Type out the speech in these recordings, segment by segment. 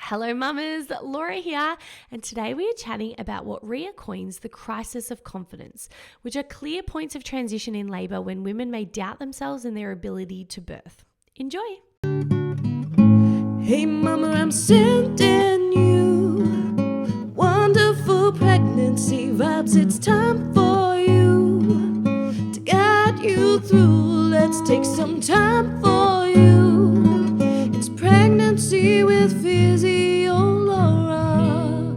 Hello mamas, Laura here, and today we are chatting about what Rhea coins the crisis of confidence, which are clear points of transition in labour when women may doubt themselves and their ability to birth. Enjoy! Hey mama, I'm sending you wonderful pregnancy vibes. It's time for you to guide you through. Let's take some time for you. It's Pregnancy with Physio Laura.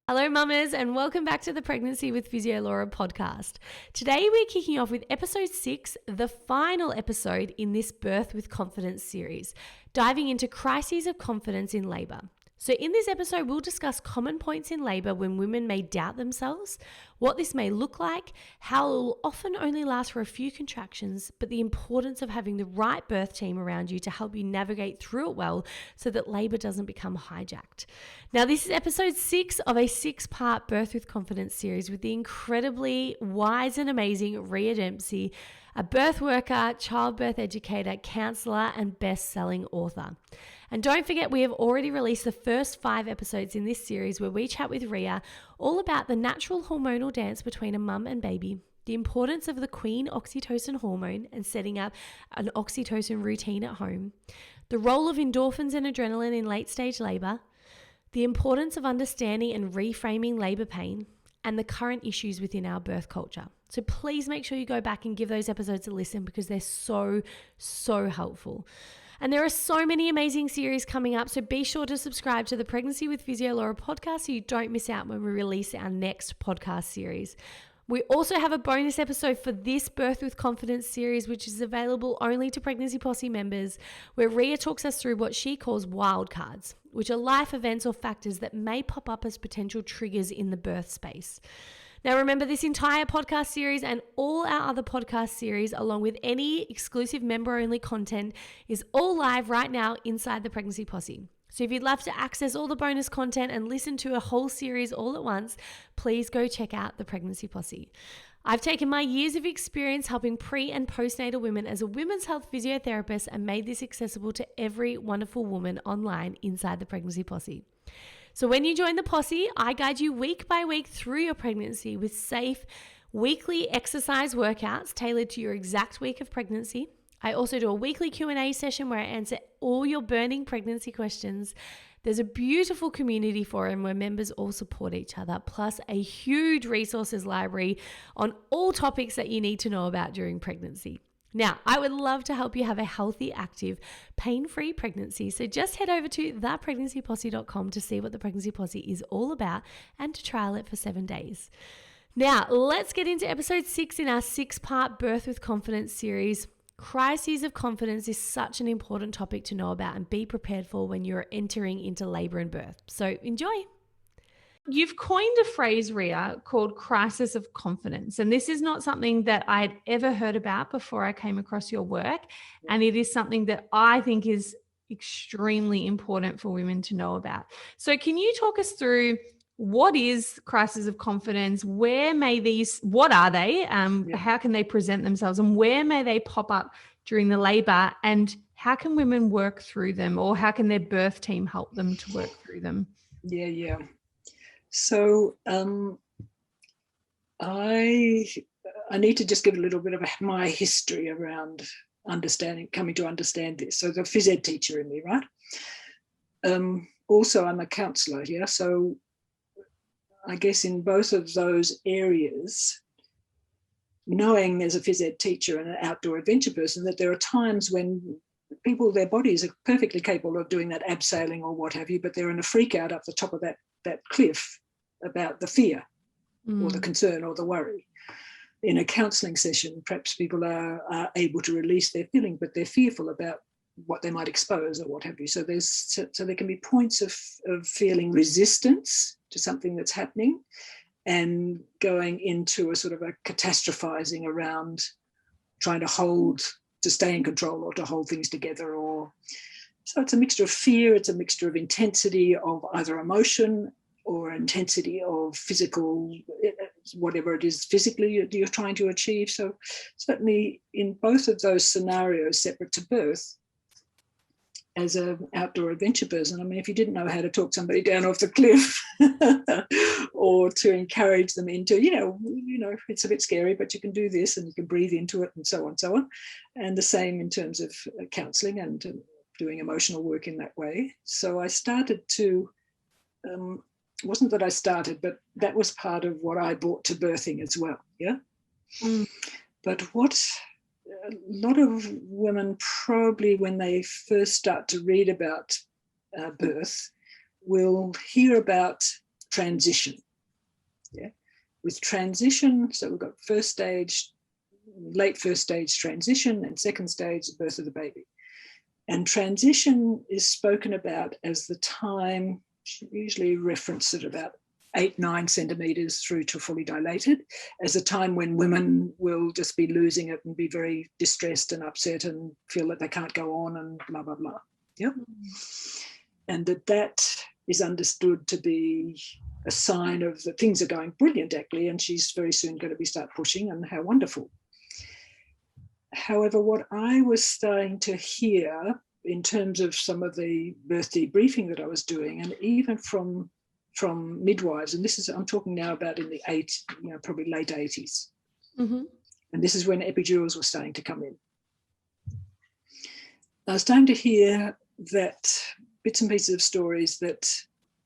Hello mamas and welcome back to the Pregnancy with Physio Laura podcast. Today we're kicking off with episode 6, the final episode in this Birth with Confidence series, diving into crises of confidence in labour. So in this episode, we'll discuss common points in labour when women may doubt themselves, what this may look like, how it will often only last for a few contractions, but the importance of having the right birth team around you to help you navigate through it well so that labour doesn't become hijacked. Now, this is episode 6 of a 6-part Birth with Confidence series with the incredibly wise and amazing Rhea Dempsey, a birth worker, childbirth educator, counsellor, and best-selling author. And don't forget, we have already released the first 5 episodes in this series where we chat with Rhea all about the natural hormonal dance between a mum and baby, the importance of the queen oxytocin hormone and setting up an oxytocin routine at home, the role of endorphins and adrenaline in late-stage labour, the importance of understanding and reframing labour pain, and the current issues within our birth culture. So please make sure you go back and give those episodes a listen because they're so helpful. And there are so many amazing series coming up, so be sure to subscribe to the Pregnancy with Physio Laura podcast so you don't miss out when we release our next podcast series. We also have a bonus episode for this Birth with Confidence series, which is available only to Pregnancy Posse members, where Rhea talks us through what she calls wildcards, which are life events or factors that may pop up as potential triggers in the birth space. Now, remember, this entire podcast series and all our other podcast series, along with any exclusive member-only content, is all live right now inside the Pregnancy Posse. So if you'd love to access all the bonus content and listen to a whole series all at once, please go check out the Pregnancy Posse. I've taken my years of experience helping pre- and postnatal women as a women's health physiotherapist and made this accessible to every wonderful woman online inside the Pregnancy Posse. So when you join the posse, I guide you week by week through your pregnancy with safe weekly exercise workouts tailored to your exact week of pregnancy. I also do a weekly Q&A session where I answer all your burning pregnancy questions. There's a beautiful community forum where members all support each other, plus a huge resources library on all topics that you need to know about during pregnancy. Now, I would love to help you have a healthy, active, pain-free pregnancy. So just head over to thepregnancyposse.com to see what the Pregnancy Posse is all about and to trial it for 7 days. Now, let's get into episode 6 in our 6-part Birth with Confidence series. Crises of confidence is such an important topic to know about and be prepared for when you're entering into labour and birth. So enjoy. You've coined a phrase, Rhea, called crisis of confidence. And this is not something that I'd ever heard about before I came across your work. And it is something that I think is extremely important for women to know about. So can you talk us through what is crisis of confidence? What are they? How can they present themselves and where may they pop up during the labour? And how can women work through them, or how can their birth team help them to work through them? Yeah. So I need to just give a little bit of my history around coming to understand this. So the phys ed teacher in me, right? Also, I'm a counsellor here. So I guess in both of those areas, knowing as a phys ed teacher and an outdoor adventure person that there are times when people, their bodies are perfectly capable of doing that abseiling or what have you, but they're in a freak out up the top of that cliff about the fear or the concern or the worry. In a counselling session, perhaps people are able to release their feeling, but they're fearful about what they might expose or what have you. So there can be points of feeling resistance to something that's happening and going into a sort of a catastrophizing around trying to stay in control or to hold things together. So it's a mixture of fear, it's a mixture of intensity of either emotion or intensity of physical, whatever it is physically you're trying to achieve. So certainly in both of those scenarios separate to birth, as an outdoor adventure person. I mean, if you didn't know how to talk somebody down off the cliff or to encourage them into, it's a bit scary, but you can do this and you can breathe into it and so on, so on. And the same in terms of counselling and doing emotional work in that way. So I started to, wasn't that I started, but that was part of what I brought to birthing as well, yeah? But what a lot of women probably, when they first start to read about birth, will hear about transition. Yeah, with transition, so we've got first stage, late first stage transition, and second stage, the birth of the baby. And transition is spoken about as the time, usually referenced at about 8-9 centimeters through to fully dilated, as a time when women will just be losing it and be very distressed and upset and feel that they can't go on and blah, blah, blah. Yeah. And that is understood to be a sign of that things are going brilliant, actually, and she's very soon going to start pushing, and how wonderful. However, what I was starting to hear in terms of some of the birth debriefing that I was doing, and even from midwives, and this is, I'm talking now about in the probably late 80s. And this is when epidurals were starting to come in. I was starting to hear that bits and pieces of stories that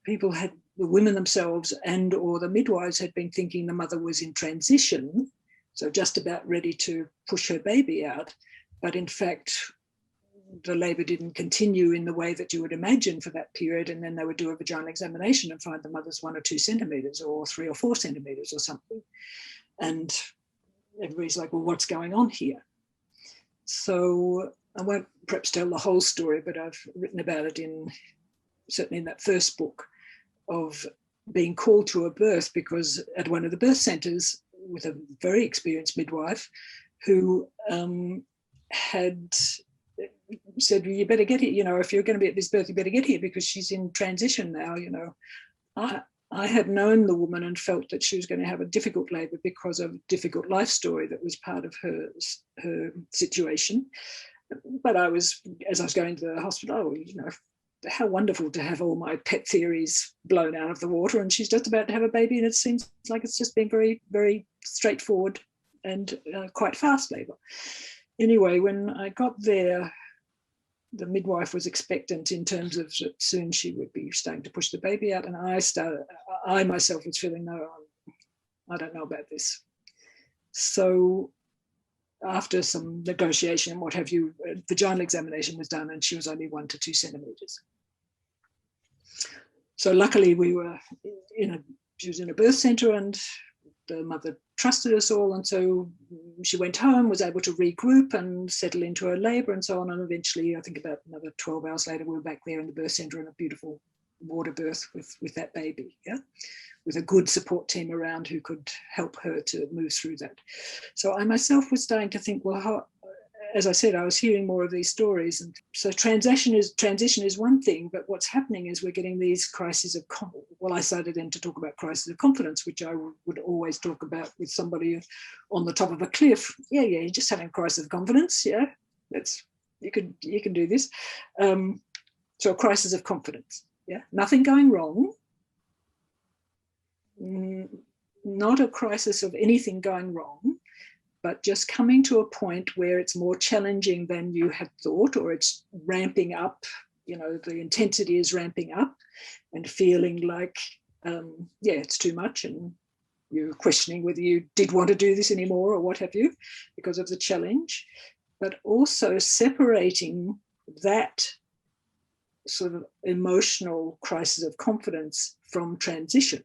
people had, the women themselves and or the midwives had been thinking the mother was in transition, so just about ready to push her baby out, but in fact the labour didn't continue in the way that you would imagine for that period, and then they would do a vaginal examination and find the mother's 1 or 2 centimetres or 3 or 4 centimetres or something. And everybody's like, well, what's going on here? So I won't perhaps tell the whole story, but I've written about it certainly in that first book, of being called to a birth because at one of the birth centres with a very experienced midwife who had said, well, you better get here, if you're going to be at this birth, you better get here because she's in transition now, I had known the woman and felt that she was going to have a difficult labour because of a difficult life story that was part of her situation. But as I was going to the hospital, how wonderful to have all my pet theories blown out of the water, and she's just about to have a baby, and it seems like it's just been very, very straightforward and quite fast labour. Anyway, when I got there, the midwife was expectant in terms of that soon she would be starting to push the baby out, and I myself was feeling, no, I don't know about this. So after some negotiation and what have you, a vaginal examination was done, and she was only 1 to 2 centimetres. So luckily she was in a birth centre, and the mother trusted us all, and so she went home, was able to regroup and settle into her labour and so on, and eventually I think about another 12 hours later we were back there in the birth centre in a beautiful water birth with that baby, with a good support team around who could help her to move through that. So I myself was starting to think, well, as I said, I was hearing more of these stories, and so transition is one thing, but what's happening is we're getting these crises of I started then to talk about crisis of confidence, which I would always talk about with somebody on the top of a cliff. You're just having a crisis of confidence. You can do this. So a crisis of confidence. Nothing going wrong. Not a crisis of anything going wrong, but just coming to a point where it's more challenging than you had thought, or it's ramping up, the intensity is ramping up and feeling like, it's too much, and you're questioning whether you did want to do this anymore or what have you because of the challenge, but also separating that sort of emotional crisis of confidence from transition.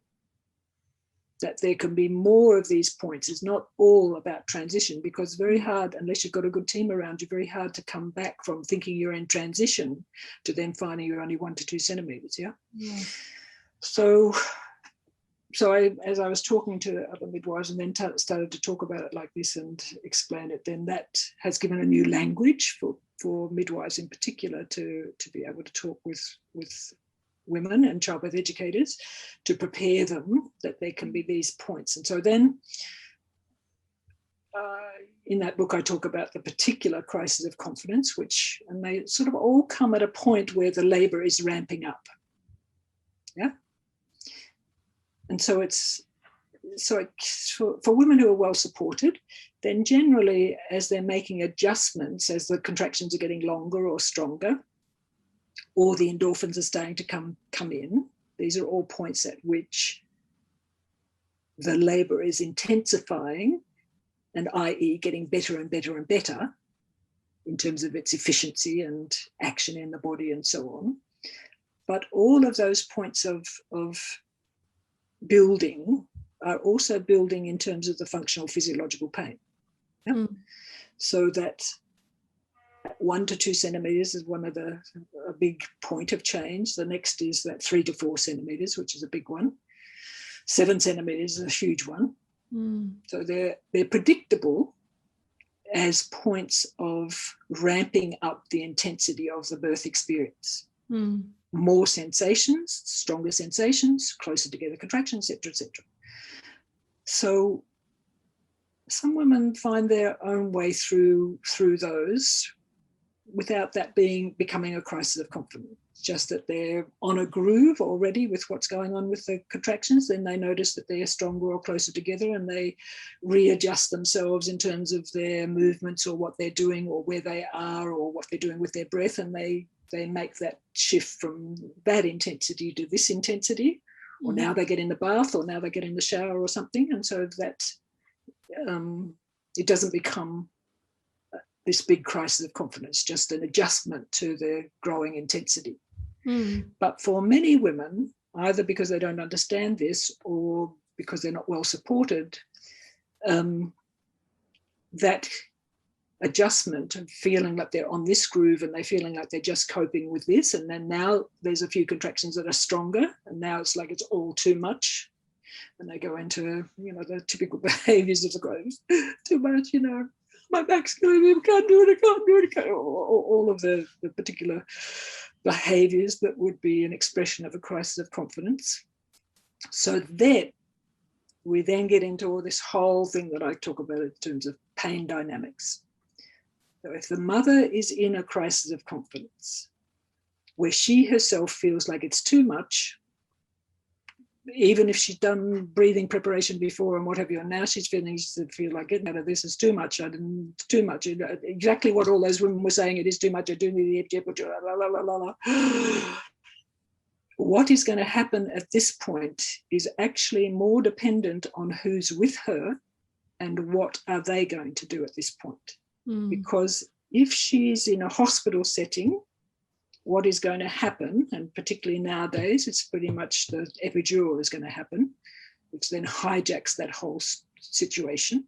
That there can be more of these points. It's not all about transition, because it's very hard, unless you've got a good team around you, very hard to come back from thinking you're in transition to then finding you're only 1 to 2 centimetres, So as I was talking to other midwives and then started to talk about it like this and explain it, then that has given a new language for midwives in particular to be able to talk with women and childbirth educators, to prepare them that there can be these points. And so then in that book, I talk about the particular crisis of confidence, and they sort of all come at a point where the labour is ramping up. Yeah. And so for women who are well supported, then generally as they're making adjustments, as the contractions are getting longer or stronger, or the endorphins are starting to come in, these are all points at which the labour is intensifying, and i.e. getting better and better and better in terms of its efficiency and action in the body and so on. But all of those points of building are also building in terms of the functional physiological pain. Yeah? Mm. So that 1 to 2 centimetres is a big point of change. The next is that 3 to 4 centimetres, which is a big one. 7 centimetres is a huge one. Mm. So they're predictable as points of ramping up the intensity of the birth experience. Mm. More sensations, stronger sensations, closer together contractions, etc., etc. So some women find their own way through those without that becoming a crisis of confidence. Just that they're on a groove already with what's going on with the contractions, then they notice that they're stronger or closer together, and they readjust themselves in terms of their movements or what they're doing or where they are or what they're doing with their breath, and they make that shift from that intensity to this intensity, or now they get in the bath, or now they get in the shower or something, and so that it doesn't become this big crisis of confidence, just an adjustment to the growing intensity. Mm. But for many women, either because they don't understand this or because they're not well supported, that adjustment of feeling like they're on this groove and they're feeling like they're just coping with this, and then now there's a few contractions that are stronger, and now it's like it's all too much, and they go into the typical behaviours of the growth. Too much, my back's going, I can't do it. All of the particular behaviours that would be an expression of a crisis of confidence. So then we then get into all this whole thing that I talk about in terms of pain dynamics. So if the mother is in a crisis of confidence, where she herself feels like it's too much, even if she's done breathing preparation before and what have you, and now she's feeling like getting out of this is too much. Too much. Exactly what all those women were saying. It is too much. I do need the FGF. What is going to happen at this point is actually more dependent on who's with her and what are they going to do at this point. Mm. Because if she's in a hospital setting, what is going to happen, and particularly nowadays, it's pretty much the epidural is going to happen, which then hijacks that whole situation.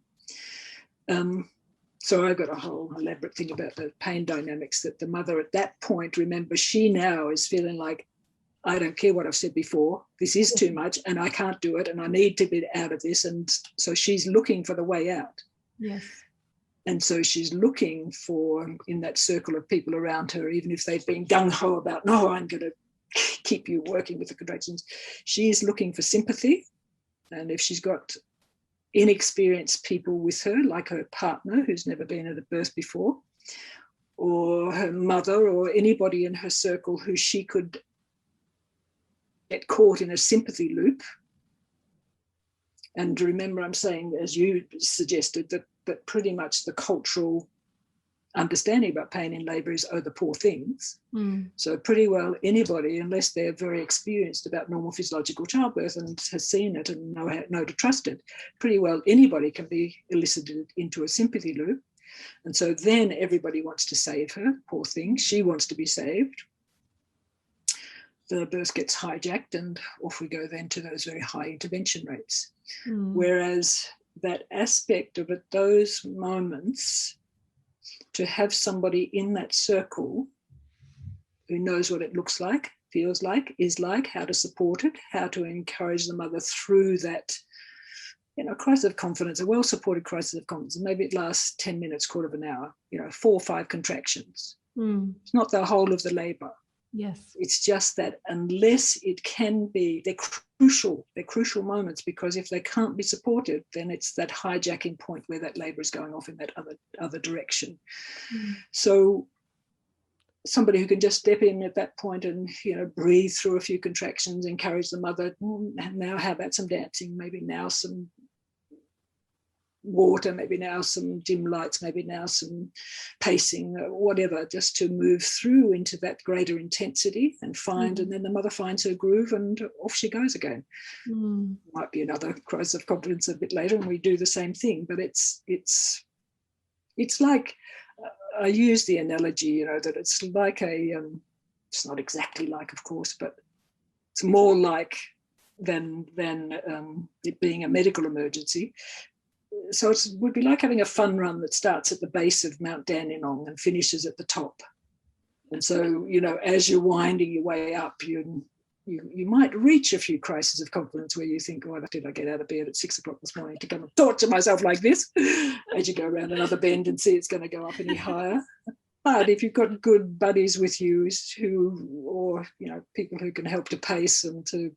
So I've got a whole elaborate thing about the pain dynamics, that the mother at that point, remember, she now is feeling like, I don't care what I've said before, this is too much and I can't do it and I need to get out of this. And so she's looking for the way out. Yes. And so she's looking for, in that circle of people around her, even if they've been gung-ho about, no, I'm going to keep you working with the contractions, she's looking for sympathy. And if she's got inexperienced people with her, like her partner who's never been at a birth before, or her mother, or anybody in her circle who she could get caught in a sympathy loop. And remember, I'm saying, as you suggested, that pretty much the cultural understanding about pain in labour is, oh, the poor things. Mm. So pretty well anybody, unless they're very experienced about normal physiological childbirth and has seen it and know to trust it, pretty well anybody can be elicited into a sympathy loop. And so then everybody wants to save her, poor thing. She wants to be saved. The birth gets hijacked and off we go then to those very high intervention rates. Mm. Whereas that aspect of at those moments, to have somebody in that circle who knows what it looks like, feels like, is like, how to support it, how to encourage the mother through that, crisis of confidence, a well-supported crisis of confidence. And maybe it lasts 10 minutes, quarter of an hour, 4 or 5 contractions. Mm. It's not the whole of the labour. Yes. It's just that unless it can be, they're crucial moments, because if they can't be supported, then it's that hijacking point where that labour is going off in that other direction. So somebody who can just step in at that point and, breathe through a few contractions, encourage the mother, now how about some dancing, maybe now some water, maybe now some dim lights, maybe now some pacing, whatever, just to move through into that greater intensity and find, and then the mother finds her groove and off she goes again. Might be another crisis of confidence a bit later and we do the same thing, but it's like, I use the analogy, that it's like it's not exactly like, of course, but it's more like than it being a medical emergency. So it would be like having a fun run that starts at the base of Mount Dandenong and finishes at the top. And so, as you're winding your way up, you might reach a few crises of confidence where you think, why did I get out of bed at 6 o'clock this morning to come and torture myself like this? As you go around another bend and see it's going to go up any higher. But if you've got good buddies with you or people who can help to pace and to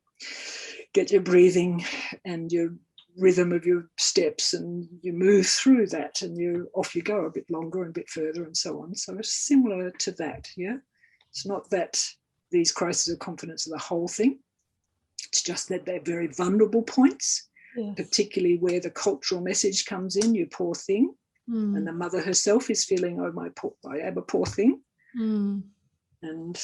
get your breathing and your rhythm of your steps, and you move through that and off you go a bit longer and a bit further and so on. So it's similar to that, yeah? It's not that these crises of confidence are the whole thing. It's just that they're very vulnerable points, particularly where the cultural message comes in, you poor thing, and the mother herself is feeling, I am a poor thing. And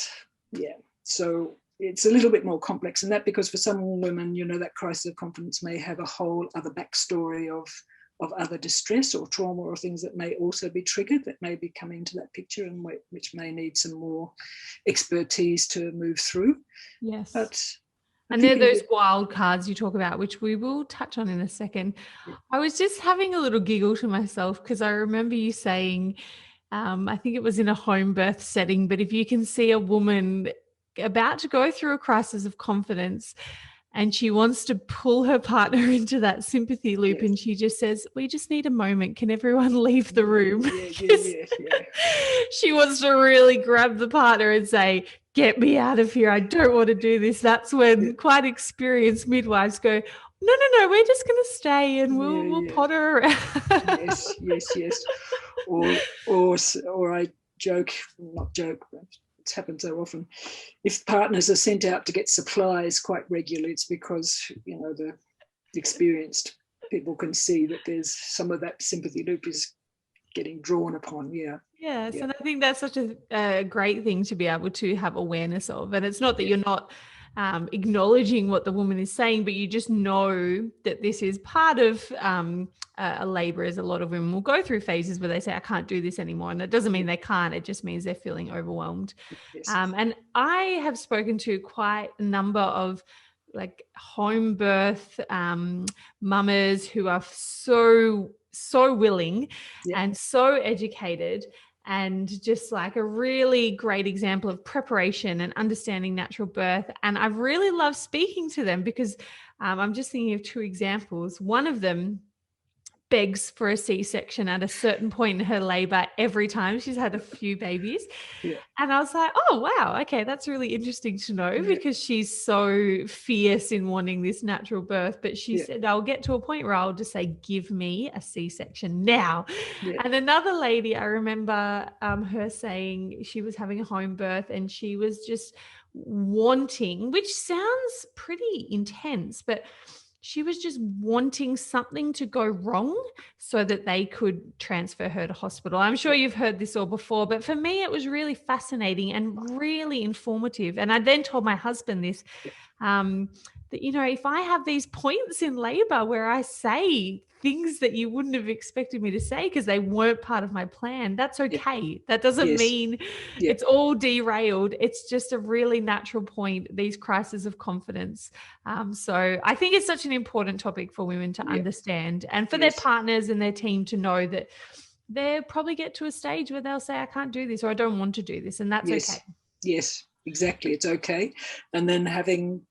so it's a little bit more complex than that, because for some women, that crisis of confidence may have a whole other backstory of other distress or trauma or things that may also be triggered, that may be coming into that picture and which may need some more expertise to move through. Yes. But and they're those wild cards you talk about, which we will touch on in a second. Yeah. I was just having a little giggle to myself because I remember you saying, I think it was in a home birth setting, but if you can see a woman about to go through a crisis of confidence and she wants to pull her partner into that sympathy loop, and she just says, we just need a moment. Can everyone leave the room? She wants to really grab the partner and say, get me out of here. I don't want to do this. That's when quite experienced midwives go, no, we're just going to stay and we'll potter around. Yes. Or I not joke, but it's happened so often. If partners are sent out to get supplies quite regularly, it's because, the experienced people can see that there's some of that sympathy loop is getting drawn upon. Yes, and I think that's such a great thing to be able to have awareness of. And it's not that you're not acknowledging what the woman is saying, but you just know that this is part of a labour, as a lot of women will go through phases where they say, I can't do this anymore. And it doesn't mean they can't, it just means they're feeling overwhelmed. Yes. And I have spoken to quite a number of like home birth mamas who are so willing and so educated, and just like a really great example of preparation and understanding natural birth. And I really love speaking to them because I'm just thinking of two examples. One of them begs for a C-section at a certain point in her labor every time. She's had a few babies. And I was like, oh, wow, okay, that's really interesting to know, because she's so fierce in wanting this natural birth. But she said, I'll get to a point where I'll just say, give me a C-section now. And another lady, I remember her saying she was having a home birth and she was just wanting, which sounds pretty intense, but she was just wanting something to go wrong so that they could transfer her to hospital. I'm sure you've heard this all before, but for me, it was really fascinating and really informative. And I then told my husband this, that, if I have these points in labor where I say things that you wouldn't have expected me to say because they weren't part of my plan, that's okay. That doesn't mean it's all derailed. It's just a really natural point, these crises of confidence. So I think it's such an important topic for women to understand, and for their partners and their team to know that they'll probably get to a stage where they'll say, I can't do this, or I don't want to do this. And that's okay. Yes, exactly. It's okay. And then having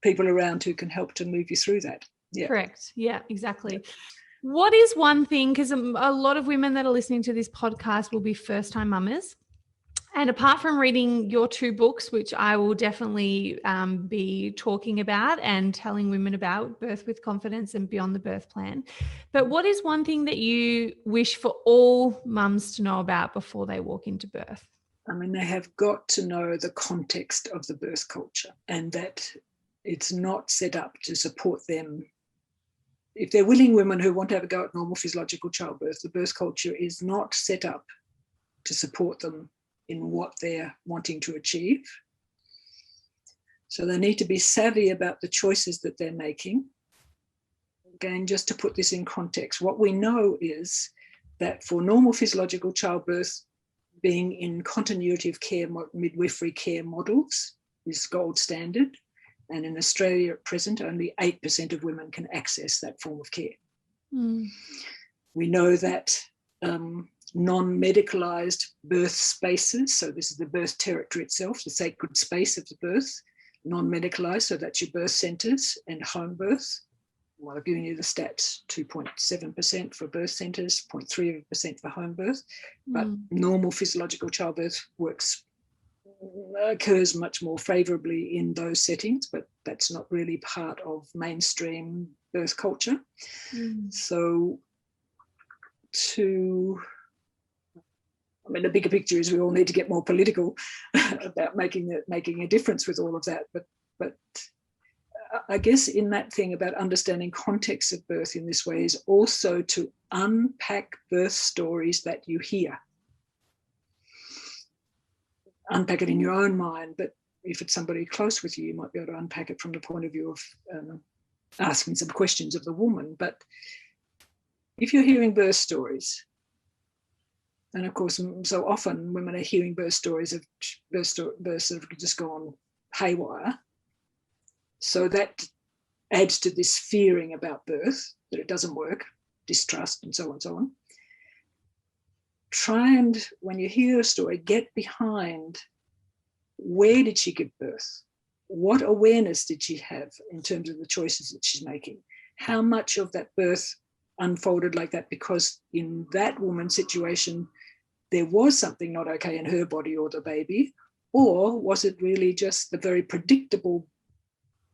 people around who can help to move you through that. Correct. Yeah, exactly. What is one thing, because a lot of women that are listening to this podcast will be first-time mamas, And apart from reading your 2 books, which I will definitely be talking about and telling women about, Birth with Confidence and Beyond the Birth Plan, but what is one thing that you wish for all mums to know about before they walk into birth? I mean, they have got to know the context of the birth culture, and that it's not set up to support them. If they're willing women who want to have a go at normal physiological childbirth, the birth culture is not set up to support them in what they're wanting to achieve. So they need to be savvy about the choices that they're making. Again, just to put this in context, what we know is that for normal physiological childbirth, being in continuity of care, midwifery care models is gold standard. And in Australia at present, only 8% of women can access that form of care. We know that non-medicalised birth spaces, so this is the birth territory itself, the sacred space of the birth, non-medicalised, so that's your birth centres and home birth. Well, I've given you the stats, 2.7% for birth centres, 0.3% for home birth, but normal physiological childbirth occurs much more favourably in those settings, but that's not really part of mainstream birth culture. So the bigger picture is we all need to get more political about making a difference with all of that. But I guess in that thing about understanding context of birth in this way is also to unpack birth stories that you hear. Unpack it in your own mind, but if it's somebody close with you, you might be able to unpack it from the point of view of asking some questions of the woman. But if you're hearing birth stories, and of course, so often women are hearing birth stories of births that have just gone haywire. So that adds to this fearing about birth, that it doesn't work, distrust, and so on and so on. Try and, when you hear a story, get behind where did she give birth? What awareness did she have in terms of the choices that she's making? How much of that birth unfolded like that because in that woman's situation, there was something not okay in her body or the baby? Or was it really just the very predictable,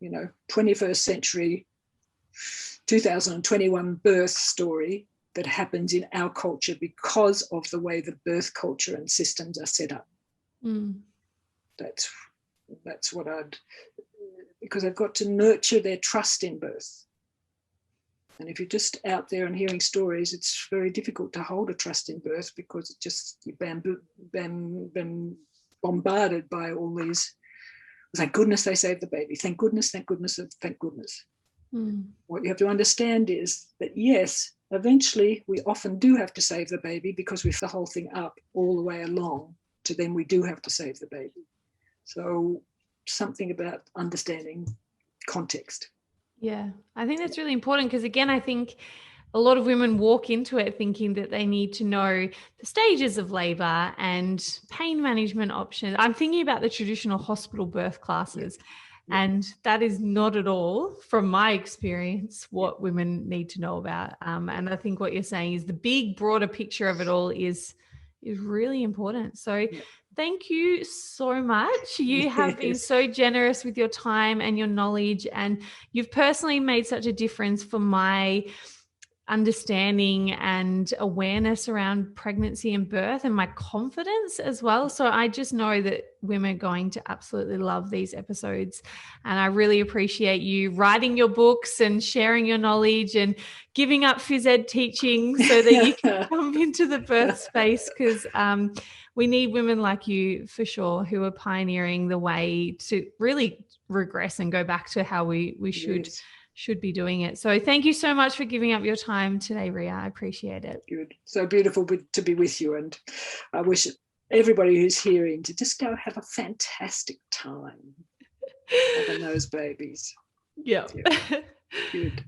21st century, 2021 birth story that happens in our culture because of the way the birth culture and systems are set up? That's what because I've got to nurture their trust in birth. And if you're just out there and hearing stories, it's very difficult to hold a trust in birth because you're bombarded by all these, thank goodness they saved the baby, thank goodness, thank goodness, thank goodness. What you have to understand is that, yes, eventually we often do have to save the baby because we've the whole thing up all the way along to then we do have to save the baby. So something about understanding context. Yeah, I think that's really important because, again, I think a lot of women walk into it thinking that they need to know the stages of labour and pain management options. I'm thinking about the traditional hospital birth classes, and that is not at all, from my experience, what women need to know about. And I think what you're saying is the big, broader picture of it all is really important. So thank you so much. You have been so generous with your time and your knowledge, and you've personally made such a difference for my understanding and awareness around pregnancy and birth and my confidence as well. So I just know that women are going to absolutely love these episodes. And I really appreciate you writing your books and sharing your knowledge and giving up phys ed teaching so that you can come into the birth space, because we need women like you for sure who are pioneering the way to really regress and go back to how we should be doing it. So thank you so much for giving up your time today, Rhea. I appreciate it. Good. So beautiful to be with you. And I wish everybody who's hearing to just go have a fantastic time having those babies. Yeah. Good.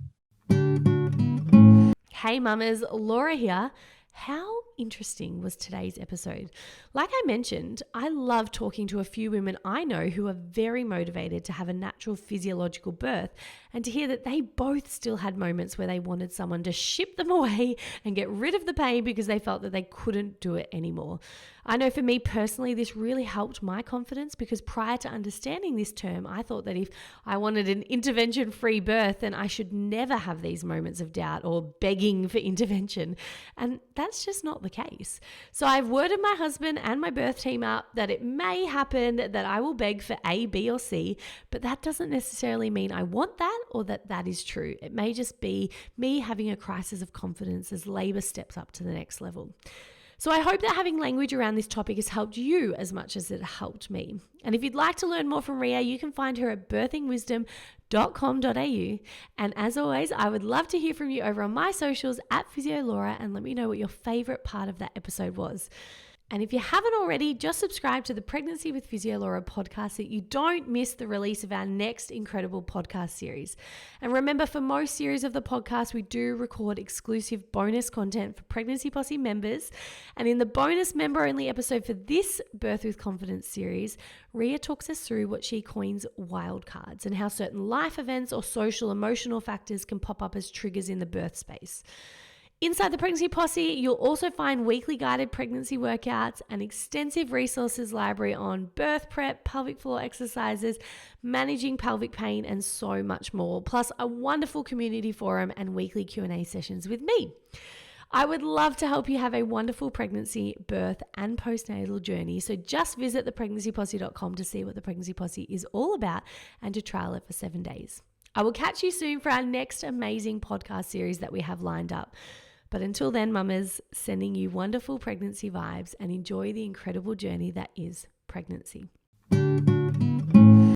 Hey mamas, Laura here. How interesting was today's episode. Like I mentioned, I love talking to a few women I know who are very motivated to have a natural physiological birth, and to hear that they both still had moments where they wanted someone to ship them away and get rid of the pain because they felt that they couldn't do it anymore. I know for me personally, this really helped my confidence, because prior to understanding this term, I thought that if I wanted an intervention-free birth, then I should never have these moments of doubt or begging for intervention. And that's just not the case. So I've worded my husband and my birth team up that it may happen that I will beg for A, B, or C, but that doesn't necessarily mean I want that or that that is true. It may just be me having a crisis of confidence as labour steps up to the next level. So I hope that having language around this topic has helped you as much as it helped me. And if you'd like to learn more from Rhea, you can find her at birthingwisdom.com.au. And as always, I would love to hear from you over on my socials at PhysioLaura, and let me know what your favourite part of that episode was. And if you haven't already, just subscribe to the Pregnancy with PhysioLaura podcast so that you don't miss the release of our next incredible podcast series. And remember, for most series of the podcast, we do record exclusive bonus content for Pregnancy Posse members. And in the bonus member-only episode for this Birth with Confidence series, Rhea talks us through what she coins wildcards and how certain life events or social emotional factors can pop up as triggers in the birth space. Inside the Pregnancy Posse, you'll also find weekly guided pregnancy workouts, an extensive resources library on birth prep, pelvic floor exercises, managing pelvic pain, and so much more, plus a wonderful community forum and weekly Q&A sessions with me. I would love to help you have a wonderful pregnancy, birth, and postnatal journey, so just visit thepregnancyposse.com to see what the Pregnancy Posse is all about and to trial it for 7 days. I will catch you soon for our next amazing podcast series that we have lined up. But until then, mamas, sending you wonderful pregnancy vibes and enjoy the incredible journey that is pregnancy.